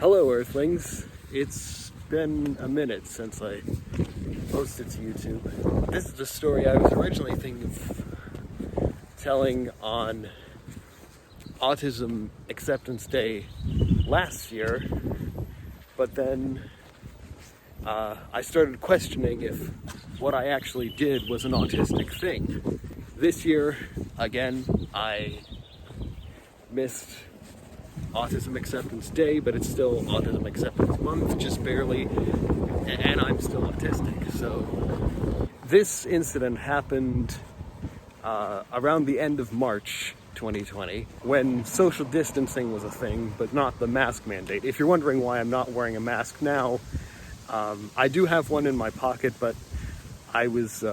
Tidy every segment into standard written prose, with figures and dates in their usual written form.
Hello, Earthlings. It's been a minute since I posted to YouTube. This is the story I was originally thinking of telling on Autism Acceptance Day last year, but then I started questioning if what I actually did was an autistic thing. This year, again, I missed Autism Acceptance Day, but it's still Autism Acceptance Month, just barely, and I'm still autistic. So this incident happened around the end of March 2020, when social distancing was a thing, but not the mask mandate. If you're wondering why I'm not wearing a mask now, I do have one in my pocket, but I was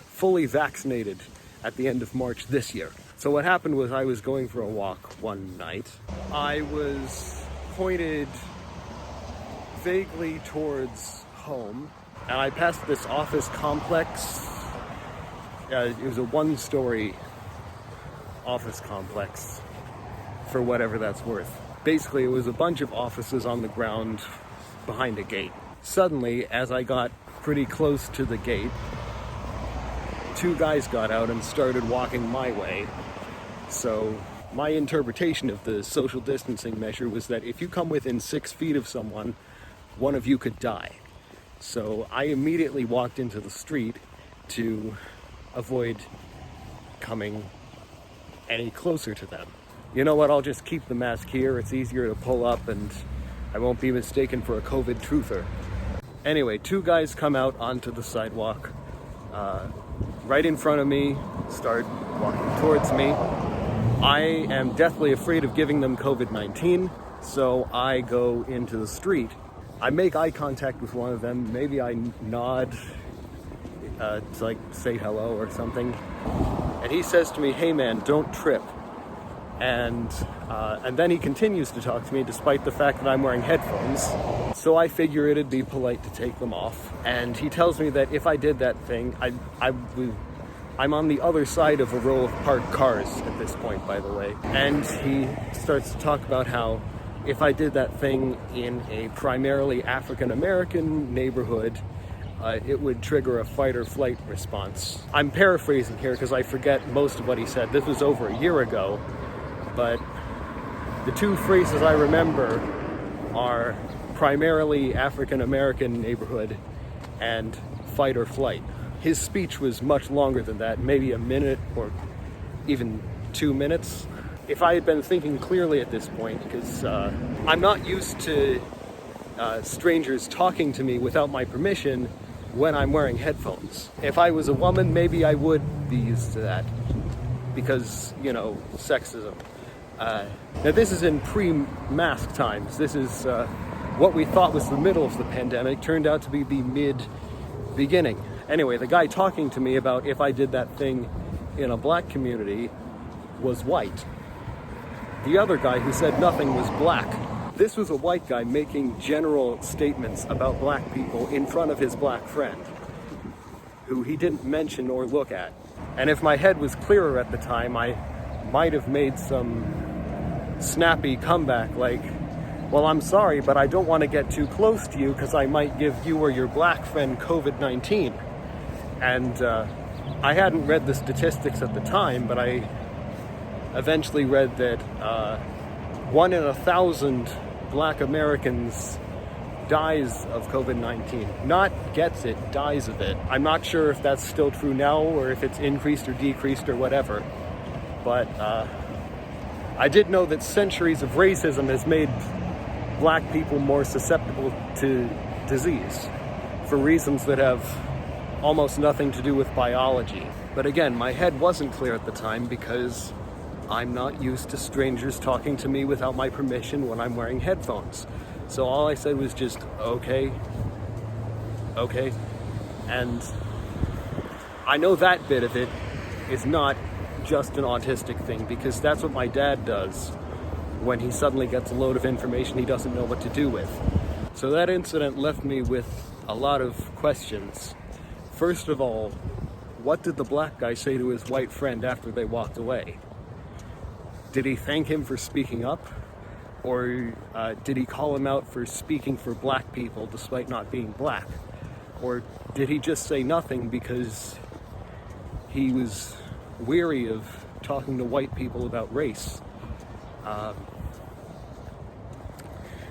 fully vaccinated at the end of March this year. So what happened was I was going for a walk one night. I was pointed vaguely towards home, and I passed this office complex. It was a one-story office complex, for whatever that's worth. Basically, it was a bunch of offices on the ground behind a gate. Suddenly, as I got pretty close to the gate, two guys got out and started walking my way. So my interpretation of the social distancing measure was that if you come within 6 feet of someone, one of you could die. So I immediately walked into the street to avoid coming any closer to them. You know what, I'll just keep the mask here. It's easier to pull up and I won't be mistaken for a COVID truther. Anyway, two guys come out onto the sidewalk right in front of me, start walking towards me. I am deathly afraid of giving them COVID-19, so I go into the street. I make eye contact with one of them. Maybe I nod to like say hello or something. And he says to me, "Hey man, don't trip." And then he continues to talk to me despite the fact that I'm wearing headphones. So I figure it'd be polite to take them off. And he tells me that if I did that thing, I'm on the other side of a row of parked cars at this point, by the way. And he starts to talk about how if I did that thing in a primarily African-American neighborhood, it would trigger a fight or flight response. I'm paraphrasing here because I forget most of what he said. This was over a year ago, but the two phrases I remember are primarily African-American neighborhood and fight or flight. His speech was much longer than that, maybe a minute or even 2 minutes. If I had been thinking clearly at this point, because I'm not used to strangers talking to me without my permission when I'm wearing headphones. If I was a woman, maybe I would be used to that, because, you know, sexism. Now this is in pre-mask times. This is what we thought was the middle of the pandemic, turned out to be the mid-beginning. Anyway, the guy talking to me about if I did that thing in a black community was white. The other guy who said nothing was black. This was a white guy making general statements about black people in front of his black friend, who he didn't mention or look at. And if my head was clearer at the time, I might have made some snappy comeback like, "Well, I'm sorry, but I don't want to get too close to you because I might give you or your black friend COVID-19. And I hadn't read the statistics at the time, but I eventually read that 1 in 1,000 black Americans dies of COVID-19. Not gets it, dies of it. I'm not sure if that's still true now or if it's increased or decreased or whatever. But I did know that centuries of racism has made black people more susceptible to disease for reasons that have almost nothing to do with biology. But again, my head wasn't clear at the time because I'm not used to strangers talking to me without my permission when I'm wearing headphones. So all I said was just, okay. And I know that bit of it is not just an autistic thing, because that's what my dad does when he suddenly gets a load of information he doesn't know what to do with. So that incident left me with a lot of questions. First of all, what did the black guy say to his white friend after they walked away? Did he thank him for speaking up? Or did he call him out for speaking for black people despite not being black? Or did he just say nothing because he was weary of talking to white people about race?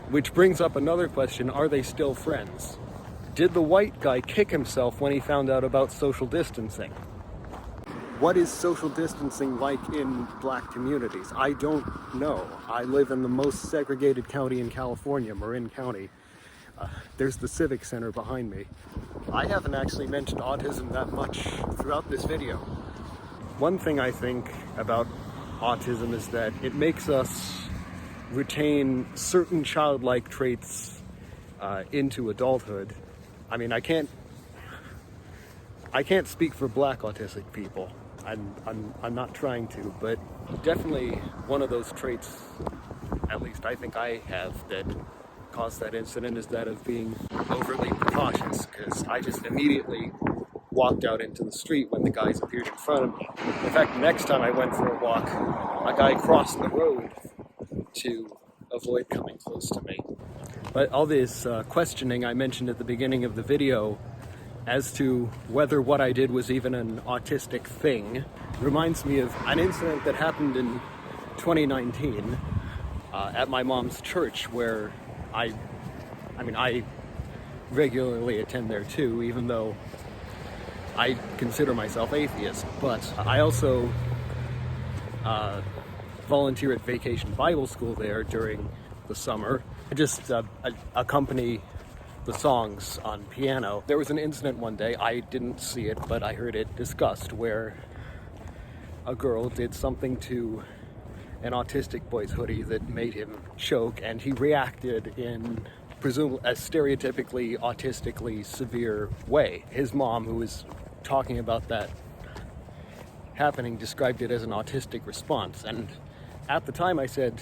Which brings up another question: are they still friends? Did the white guy kick himself when he found out about social distancing? What is social distancing like in black communities? I don't know. I live in the most segregated county in California, Marin County. There's the Civic Center behind me. I haven't actually mentioned autism that much throughout this video. One thing I think about autism is that it makes us retain certain childlike traits into adulthood. I mean, I can't speak for black autistic people. I'm not trying to, but definitely one of those traits, at least I think I have, that caused that incident is that of being overly precautious, because I just immediately walked out into the street when the guys appeared in front of me. In fact, the next time I went for a walk, a guy crossed the road to avoid coming close to me. But all this questioning I mentioned at the beginning of the video as to whether what I did was even an autistic thing reminds me of an incident that happened in 2019 at my mom's church, where I regularly attend there too, even though I consider myself atheist. But I also volunteer at Vacation Bible School there during the summer. I just accompany the songs on piano. There was an incident one day, I didn't see it, but I heard it discussed, where a girl did something to an autistic boy's hoodie that made him choke, and he reacted in presumably a stereotypically autistically severe way. His mom, who was talking about that happening, described it as an autistic response, and at the time I said,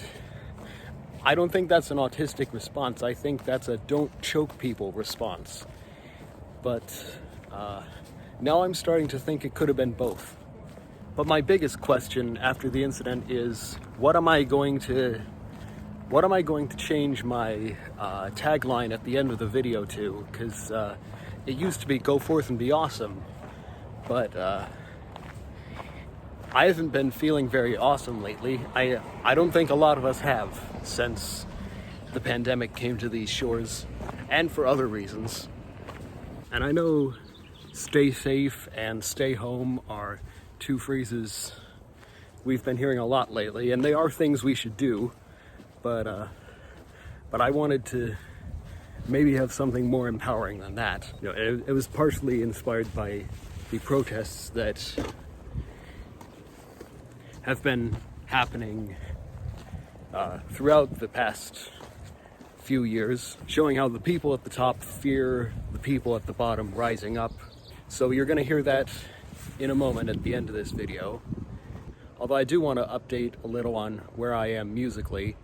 I don't think that's an autistic response. I think that's a don't choke people response. But now I'm starting to think it could have been both. But my biggest question after the incident is, what am I going to change my tagline at the end of the video to? Because it used to be "Go forth and be awesome," but I haven't been feeling very awesome lately. I don't think a lot of us have since the pandemic came to these shores, and for other reasons. And I know stay safe and stay home are two phrases we've been hearing a lot lately, and they are things we should do, but I wanted to maybe have something more empowering than that. You know, it was partially inspired by the protests that have been happening throughout the past few years, showing how the people at the top fear the people at the bottom rising up. So you're going to hear that in a moment at the end of this video. Although I do want to update a little on where I am musically.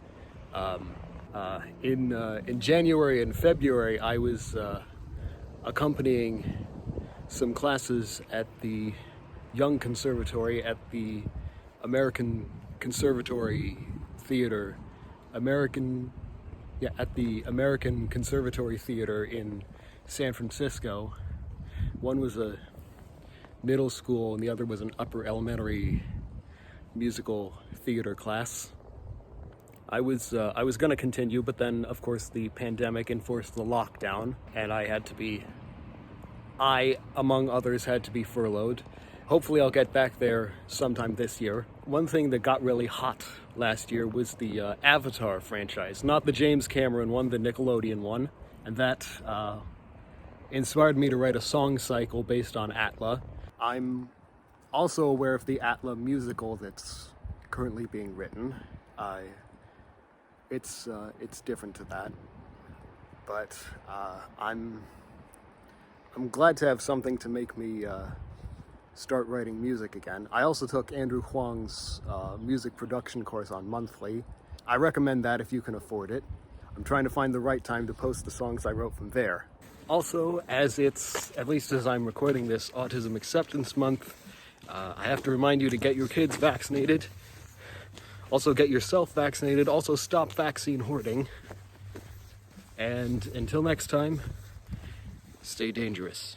In January and February, I was accompanying some classes at the Young Conservatory at the American Conservatory Theater, at the American Conservatory Theater in San Francisco. One was a middle school and the other was an upper elementary musical theater class. I was going to continue, but then of course the pandemic enforced the lockdown, and I, among others, had to be furloughed. Hopefully I'll get back there sometime this year. One thing that got really hot last year was the Avatar franchise. Not the James Cameron one, the Nickelodeon one. And that inspired me to write a song cycle based on ATLA. I'm also aware of the ATLA musical that's currently being written. It's different to that. But I'm glad to have something to make me start writing music again. I also took Andrew Huang's music production course on Monthly. I recommend that if you can afford it. I'm trying to find the right time to post the songs I wrote from there. Also, as it's, at least as I'm recording this, Autism Acceptance Month, I have to remind you to get your kids vaccinated. Also get yourself vaccinated. Also stop vaccine hoarding. And until next time, stay dangerous.